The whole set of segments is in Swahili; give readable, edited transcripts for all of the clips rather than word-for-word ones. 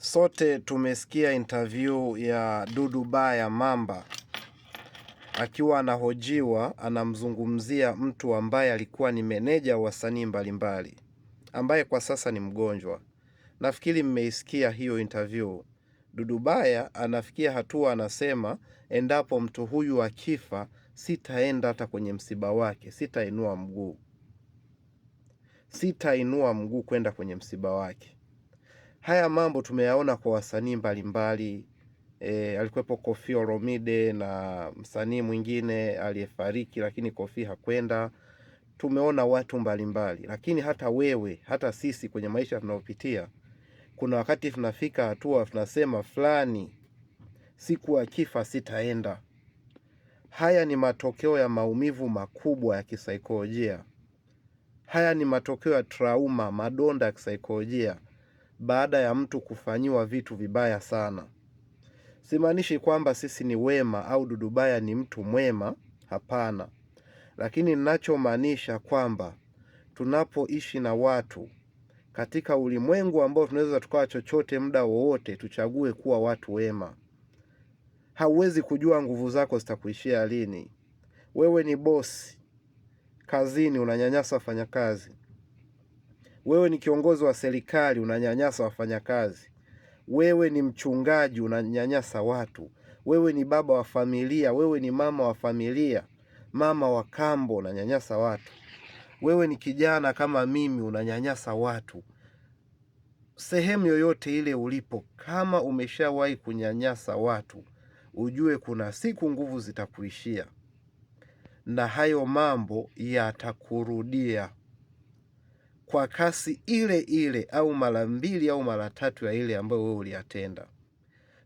Sote tumesikia interview ya Dudu Baya Mamba akiwa anahojiwa, anamzungumzia mtu ambaye alikuwa ni meneja wa wasanii mbalimbali ambaye kwa sasa ni mgonjwa. Nafikiri mmeisikia hiyo interview. Dudu Baya anafikia hatua anasema, endapo mtu huyu akifa sitaenda hata kwenye msiba wake, sitainua mguu kwenda kwenye msiba wake. Haya mambo tumeyaona kwa wasanii mbalimbali. Alikuwepo Koffi Olomide na msanii mwingine aliyefariki, lakini Koffi hakwenda. Tumeona watu mbalimbali, lakini hata wewe, hata sisi kwenye maisha tunayopitia, kuna wakati tunafika hatua tunasema fulani siku akifa sitaenda. Haya ni matokeo ya maumivu makubwa ya kisaikolojia. Haya ni matokeo ya trauma, madonda ya kisaikolojia baada ya mtu kufanyiwa vitu vibaya sana. Simaanishi kwamba sisi ni wema au Dudu Baya ni mtu mwema, hapana. Lakini ninachomaanisha kwamba tunapoishi na watu katika ulimwengu ambao tunaweza tukawa chochote muda wowote, tuchague kuwa watu wema. Hauwezi kujua nguvu zako zitakuishia lini. Wewe ni bosi kazini, unanyanyasa wafanyakazi. Wewe ni kiongozi wa serikali, unanyanyasa wafanyakazi. Wewe ni mchungaji, unanyanyasa watu. Wewe ni baba wa familia, wewe ni mama wa familia, mama wa kambo, unanyanyasa watu. Wewe ni kijana kama mimi, unanyanyasa watu. Sehemu yoyote ile ulipo, kama umeshawahi kunyanyasa watu, ujue kuna siku nguvu zitakuishia na hayo mambo yatakurudia kwa kasi ile ile au mara mbili au mara tatu ya ile ambayo wewe uliyatenda.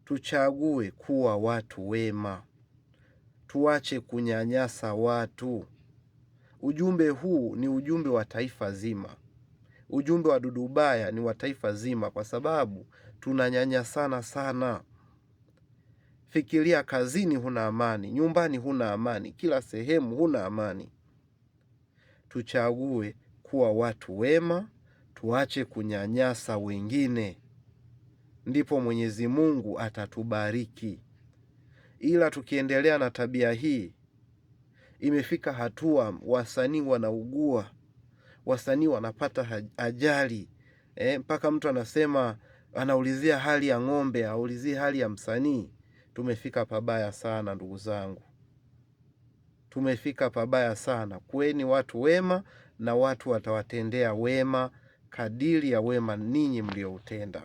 Tuchague kuwa watu wema. Tuache kunyanyasa watu. Ujumbe huu ni ujumbe wa taifa zima. Ujumbe wa Dudu Baya ni wa taifa zima, kwa sababu tunanyanyasana sana. Fikiria, kazini huna amani, nyumbani huna amani, kila sehemu huna amani. Tuchague kuwa watu wema, tuache kunyanyasa wengine. Ndipo Mwenyezi Mungu atatubariki. Ila tukiendelea na tabia hii, imefika hatua wasanii wanaugua, wasanii wanapata ajali. Mpaka mtu anasema, anaulizia hali ya ng'ombe, aulizie hali ya msanii. Tumefika pabaya sana ndugu zangu. Tumefika pabaya sana. Kuweni watu wema na watu watawatendea wema kadiri ya wema ninyi mlioutenda.